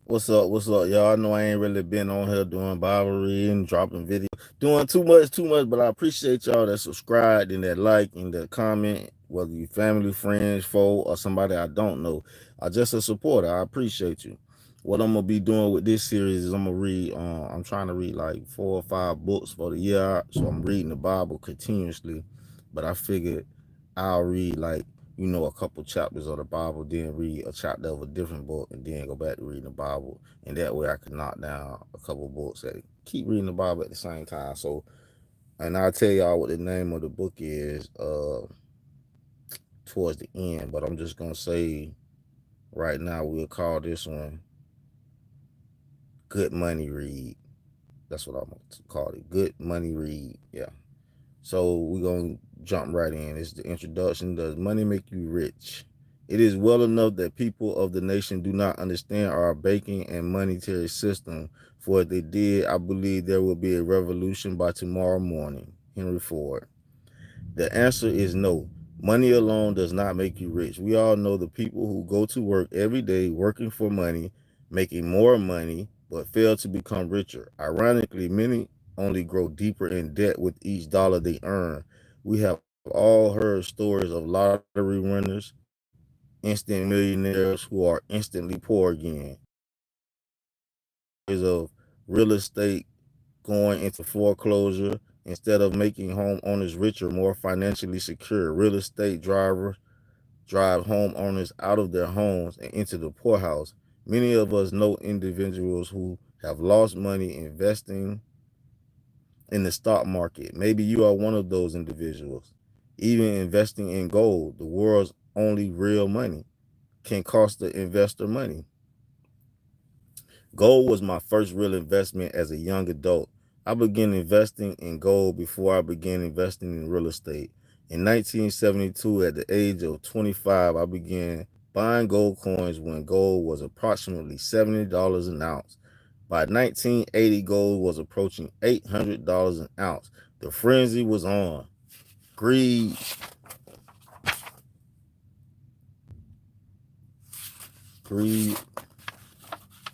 What's up? What's up, y'all? I know I ain't really been on here doing Bible reading, dropping video, doing too much, but I appreciate y'all that subscribed and that like and that comment, whether you family, friends, foe, or somebody I don't know. I just a supporter. I appreciate you. What I'm gonna be doing with this series is I'm gonna read. I'm trying to read like 4 or 5 books for the year, so I'm reading the Bible continuously. But I figured I'll read like a couple chapters of the Bible, then read a chapter of a different book, and then go back to reading the Bible. And that way I can knock down a couple books that keep reading the Bible at the same time. So, and I'll tell y'all what the name of the book is towards the end, but I'm just going to say right now we'll call this one Good Money Read. That's what I'm going to call it. Good Money Read. Yeah. So we're going to jump right in. It's the introduction. Does money make you rich? It is well enough that people of the nation do not understand our banking and monetary system, for if they did, I believe there will be a revolution by tomorrow morning. Henry Ford. The answer is no. Money alone does not make you rich. We all know the people who go to work every day working for money, making more money, but fail to become richer. Ironically, many only grow deeper in debt with each dollar they earn. We have all heard stories of lottery winners, instant millionaires who are instantly poor again. Is of real estate going into foreclosure instead of making homeowners richer, more financially secure. Real estate drive homeowners out of their homes and into the poorhouse. Many of us know individuals who have lost money investing in the stock market. Maybe you are one of those individuals. Even investing in gold, the world's only real money, can cost the investor money. Gold was my first real investment as a young adult. I began investing in gold before I began investing in real estate. In 1972, at the age of 25, I began buying gold coins when gold was approximately $70 an ounce. By 1980, gold was approaching $800 an ounce. The frenzy was on. Greed, greed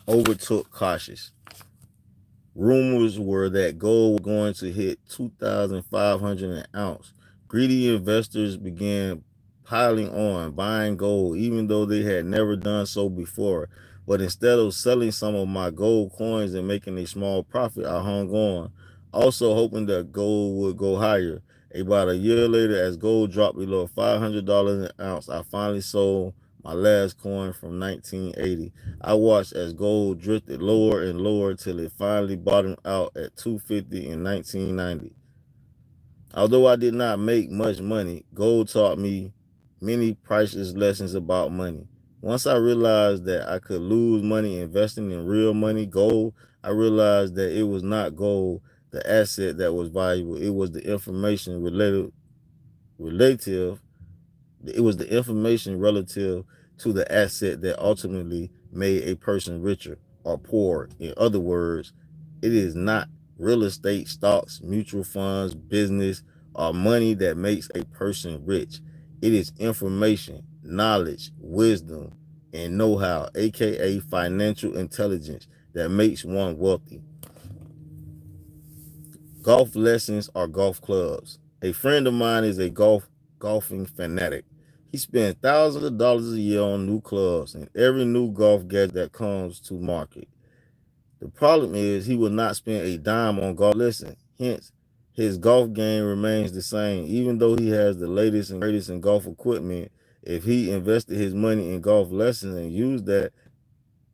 overtook cautious. Rumors were that gold was going to hit 2,500 an ounce. Greedy investors began piling on, buying gold, even though they had never done so before. But instead of selling some of my gold coins and making a small profit, I hung on, also hoping that gold would go higher. About a year later, as gold dropped below $500 an ounce, I finally sold my last coin from 1980. I watched as gold drifted lower and lower till it finally bottomed out at 250 in 1990. Although I did not make much money, gold taught me many priceless lessons about money. Once I realized that I could lose money investing in real money, gold, I realized that it was not gold, the asset that was valuable. It was the information relative it was the information relative to the asset that ultimately made a person richer or poorer. In other words, it is not real estate, stocks, mutual funds, business, or money that makes a person rich. It is information, knowledge, wisdom, and know how, aka financial intelligence, that makes one wealthy. Golf lessons or golf clubs. A friend of mine is a golfing fanatic. He spends thousands of dollars a year on new clubs and every new golf gadget that comes to market. The problem is he will not spend a dime on golf lesson. Hence, his golf game remains the same. Even though he has the latest and greatest in golf equipment, if he invested his money in golf lessons and used that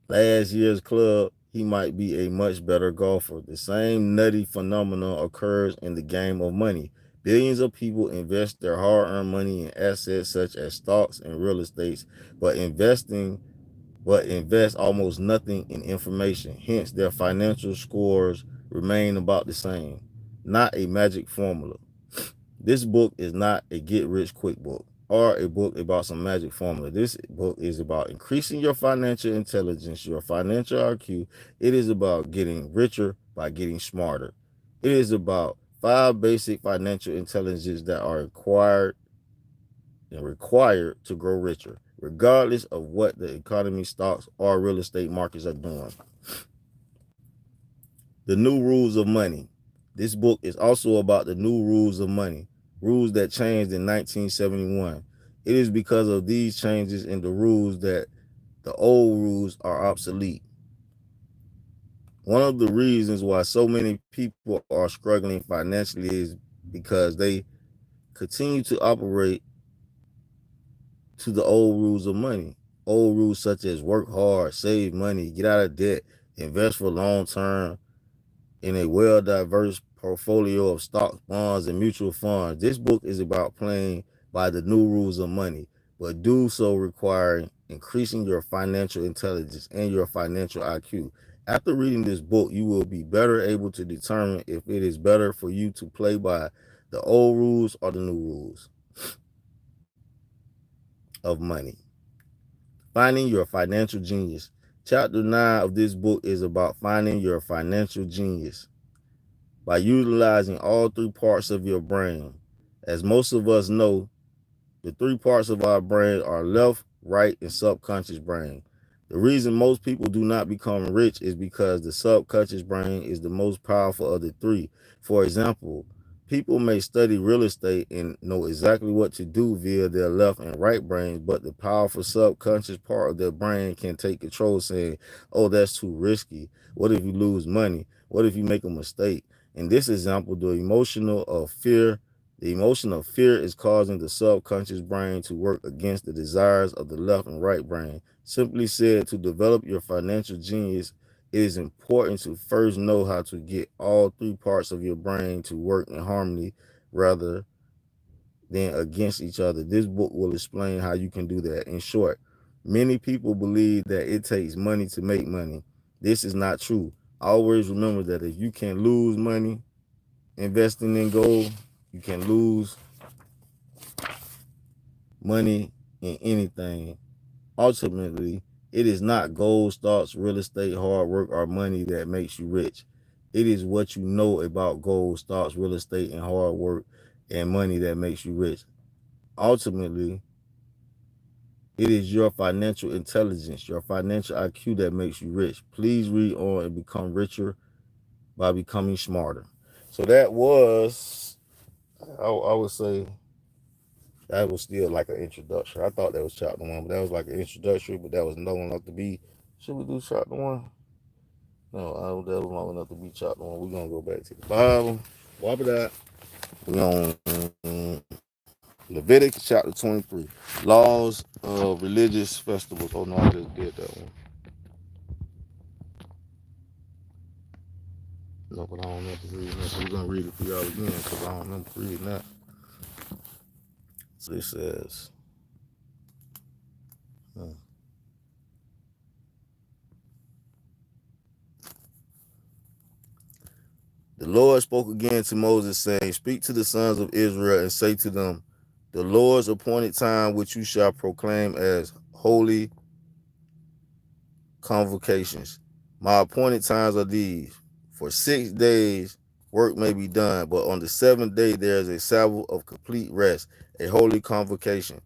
last year's club, he might be a much better golfer. The same nutty phenomenon occurs in the game of money. Billions of people invest their hard-earned money in assets such as stocks and real estate, but invest almost nothing in information. Hence, their financial scores remain about the same. Not a magic formula. This book is not a get rich quick book or a book about some magic formula. This book is about increasing your financial intelligence, your financial IQ. It is about getting richer by getting smarter. It is about 5 basic financial intelligence that are required to grow richer. regardless of what the economy, stocks, or real estate markets are doing. The New Rules of Money. This book is also about the new rules of money, rules that changed in 1971. It is because of these changes in the rules that the old rules are obsolete. One of the reasons why so many people are struggling financially is because they continue to operate to the old rules of money. Old rules such as work hard, save money, get out of debt, invest for long term in a well-diverse portfolio of stocks, bonds, and mutual funds. This book is about playing by the new rules of money, but do so requiring increasing your financial intelligence and your financial IQ. After reading this book, you will be better able to determine if it is better for you to play by the old rules or the new rules of money. Finding your financial genius. Chapter 9 of this book is about finding your financial genius by utilizing all three parts of your brain. As most of us know, the three parts of our brain are left, right, and subconscious brain. The reason most people do not become rich is because the subconscious brain is the most powerful of the three. For example, people may study real estate and know exactly what to do via their left and right brains, but the powerful subconscious part of their brain can take control, saying, oh, that's too risky. What if you lose money? What if you make a mistake? In this example, the emotion of fear is causing the subconscious brain to work against the desires of the left and right brain. Simply said, to develop your financial genius, it is important to first know how to get all three parts of your brain to work in harmony rather than against each other. This book will explain how you can do that. In short, many people believe that it takes money to make money. This is not true. Always remember that if you can lose money investing in gold, you can lose money in anything. Ultimately, it is not gold, stocks, real estate, hard work, or money that makes you rich. It is what you know about gold, stocks, real estate, and hard work and money that makes you rich. Ultimately, it is your financial intelligence, your financial IQ that makes you rich. Please read on and become richer by becoming smarter. So that was, I would say, that was still like an introduction. I thought that was chapter 1, but that was like an introductory, but that was long enough to be. Should we do chapter 1? No, that was long enough to be chapter 1. We're going to go back to the Bible. Whop it out. We're on Leviticus chapter 23. Laws of religious festivals. Oh, no, I just did that one. No, but I don't remember reading that. So we're going to read it for y'all again because I don't remember reading that. So it says, the Lord spoke again to Moses, saying, speak to the sons of Israel and say to them, the Lord's appointed time which you shall proclaim as holy convocations. My appointed times are these. For 6 days work may be done, but on the seventh day there is a Sabbath of complete rest, a holy convocation.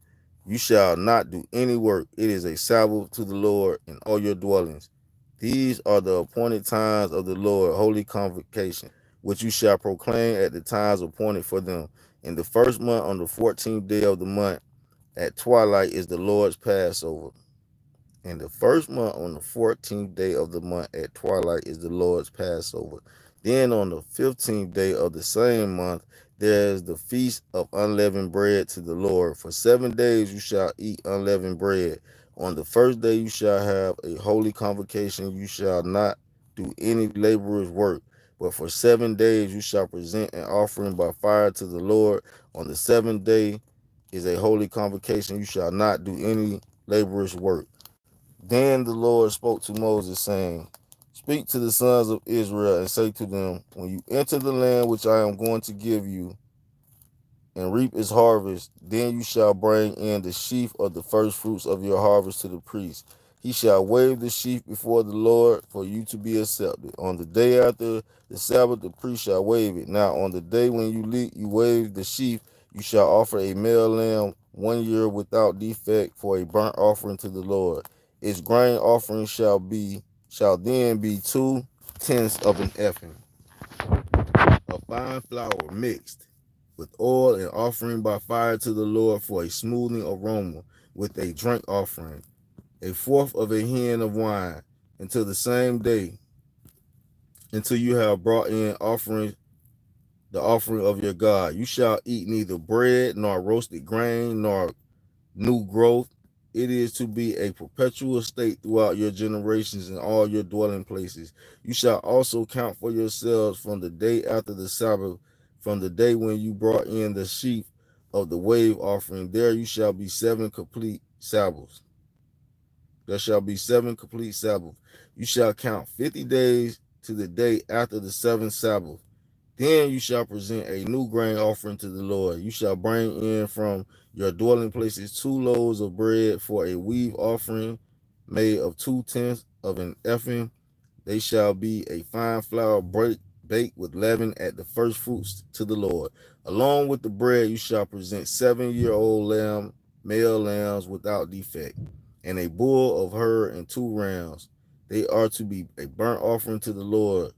You shall not do any work. It is a Sabbath to the Lord in all your dwellings. These are the appointed times of the Lord, holy convocation, which you shall proclaim at the times appointed for them. In the first month, on the 14th day of the month, at twilight is the Lord's Passover. In the first month, on the 14th day of the month, at twilight is the Lord's Passover. Then on the 15th day of the same month, there is the feast of unleavened bread to the Lord. For 7 days you shall eat unleavened bread. On the first day you shall have a holy convocation. You shall not do any laborer's work. But for 7 days you shall present an offering by fire to the Lord. On the seventh day is a holy convocation. You shall not do any laborer's work. Then the Lord spoke to Moses, saying, speak to the sons of Israel and say to them, when you enter the land which I am going to give you and reap its harvest, then you shall bring in the sheaf of the first fruits of your harvest to the priest. He shall wave the sheaf before the Lord for you to be accepted. On the day after the Sabbath, the priest shall wave it. Now, on the day when you wave the sheaf, you shall offer a male lamb 1 year without defect for a burnt offering to the Lord. Its grain offering shall then be 2/10 of an ephah of fine flour mixed with oil, and offering by fire to the Lord for a smoothing aroma, with a drink offering, a fourth of a hin of wine, until the same day, until you have brought in the offering of your God. You shall eat neither bread, nor roasted grain, nor new growth. It is to be a perpetual state throughout your generations in all your dwelling places. You shall also count for yourselves from the day after the Sabbath, from the day when you brought in the sheaf of the wave offering. There you shall be 7 complete Sabbaths. There shall be 7 complete Sabbaths. You shall count 50 days to the day after the seventh Sabbath. Then you shall present a new grain offering to the Lord. You shall bring in from your dwelling places 2 loaves of bread for a weave offering made of 2/10 of an ephah. They shall be a fine flour baked with leaven at the first fruits to the Lord. Along with the bread, you shall present 7-year-old male lambs without defect, and a bull of her and 2 rams. They are to be a burnt offering to the Lord,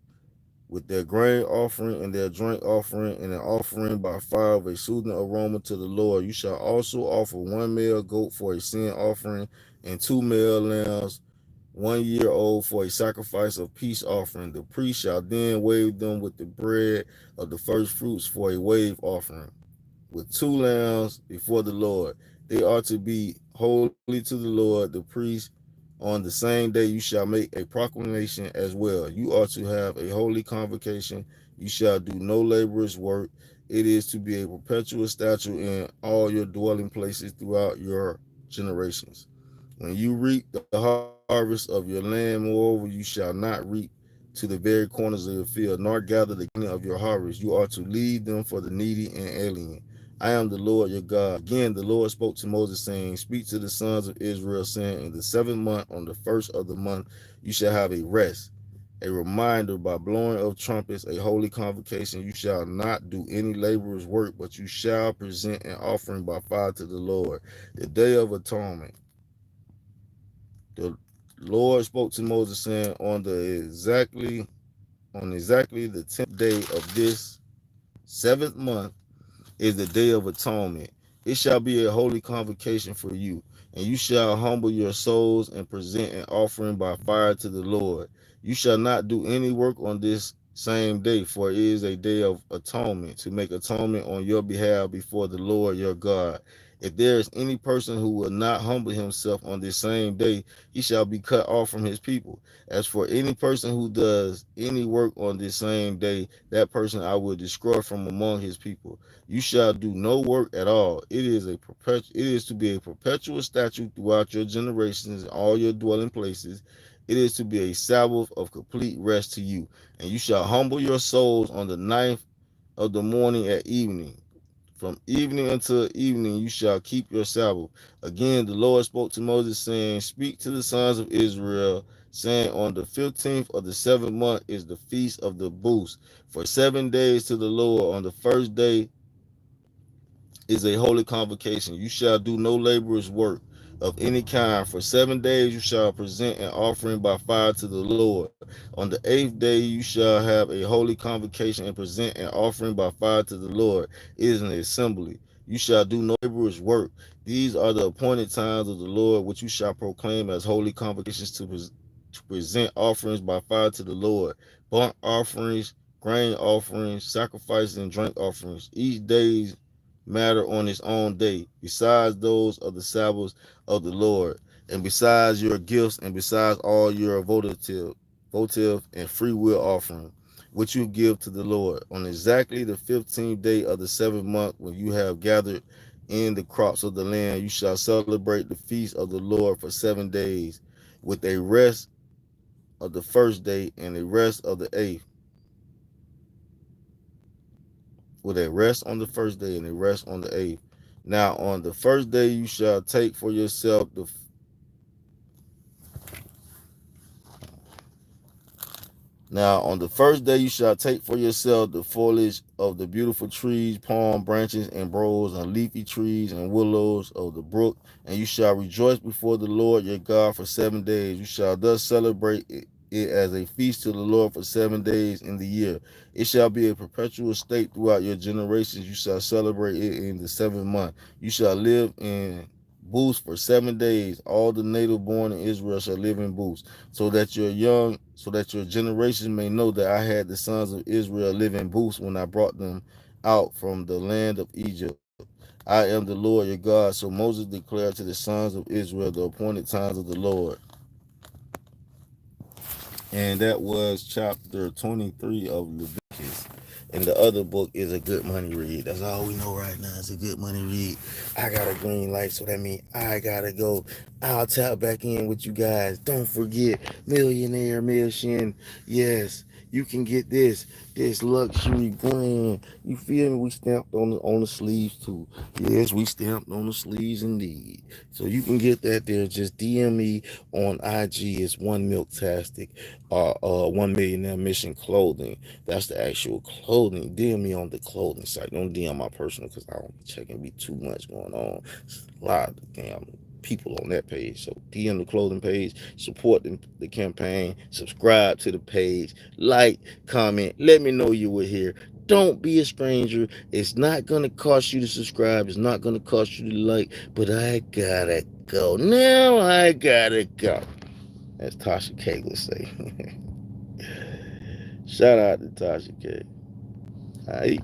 with their grain offering and their drink offering, and an offering by fire of a soothing aroma to the Lord. You shall also offer 1 male goat for a sin offering, and 2 male lambs 1 year old for a sacrifice of peace offering. The priest shall then wave them with the bread of the first fruits for a wave offering, with 2 lambs before the Lord. They are to be holy to the Lord. The priest, on the same day, you shall make a proclamation as well. You are to have a holy convocation. You shall do no laborer's work. It is to be a perpetual statute in all your dwelling places throughout your generations. When you reap the harvest of your land, moreover, you shall not reap to the very corners of your field, nor gather the gain of your harvest. You are to leave them for the needy and alien. I am the Lord your God. Again, the Lord spoke to Moses, saying, Speak to the sons of Israel, saying, In the 7th month, on the first of the month, you shall have a rest, a reminder by blowing of trumpets, a holy convocation. You shall not do any laborer's work, but you shall present an offering by fire to the Lord. The Day of Atonement. The Lord spoke to Moses, saying, on exactly the 10th day of this 7th month is the Day of Atonement. It shall be a holy convocation for you, and you shall humble your souls and present an offering by fire to the Lord. You shall not do any work on this same day, for it is a day of atonement, to make atonement on your behalf before the Lord your God. If there is any person who will not humble himself on this same day, he shall be cut off from his people. As for any person who does any work on this same day, that person I will destroy from among his people. You shall do no work at all. It is to be a perpetual statute throughout your generations and all your dwelling places. It is to be a Sabbath of complete rest to you. And you shall humble your souls on the 9th of the morning at evening. From evening until evening you shall keep your Sabbath. Again, the Lord spoke to Moses, saying, Speak to the sons of Israel, saying, On the 15th of the 7th month is the feast of the booths. For 7 days to the Lord. On the first day is a holy convocation. You shall do no laborer's work of any kind. For 7 days you shall present an offering by fire to the Lord. On the 8th day you shall have a holy convocation and present an offering by fire to the Lord. It is an assembly. You shall do no laborer's work. These are the appointed times of the Lord, which you shall proclaim as holy convocations to present offerings by fire to the Lord, burnt offerings, grain offerings, sacrifices, and drink offerings. Each day's matter on its own day, besides those of the Sabbaths of the Lord, and besides your gifts, and besides all your votive and free will offering, which you give to the Lord. On exactly the 15th day of the 7th month, when you have gathered in the crops of the land, you shall celebrate the feast of the Lord for 7 days, with a rest of the first day and a rest of the eighth, with a rest on the first day and a rest on the eighth. Now on the first day you shall take for yourself the Now, on the first day, you shall take for yourself the foliage of the beautiful trees, palm branches, and boughs, and leafy trees, and willows of the brook, and you shall rejoice before the Lord your God for 7 days. You shall thus celebrate it as a feast to the Lord for 7 days in the year. It shall be a perpetual state throughout your generations. You shall celebrate it in the 7th month. You shall live in booths for 7 days. All the native born in Israel shall live in booths, so that your generations may know that I had the sons of Israel live in booths when I brought them out from the land of Egypt. I am the Lord your God. So Moses declared to the sons of Israel the appointed times of the Lord. And that was chapter 23 of Leviticus. And the other book is a good money read. That's all we know right now. It's a good money read. I got a green light, so that means I gotta go. I'll tap back in with you guys. Don't forget, Millionaire Mission. Yes, you can get this luxury brand. You feel me? We stamped on the sleeves too. Yes, we stamped on the sleeves indeed. So you can get that there. Just DM me on IG. It's one milktastic. 1 Millionaire Mission clothing. That's the actual clothing. DM me on the clothing site. Don't DM my personal because I don't be checking. Be too much going on. It's a lot of damn people on that page. So DM the clothing page. Support the campaign. Subscribe to the page. Like, comment. Let me know you were here. Don't be a stranger. It's not gonna cost you to subscribe. It's not gonna cost you to like. But I gotta go. Now I gotta go. As Tasha K would say. Shout out to Tasha K. All right.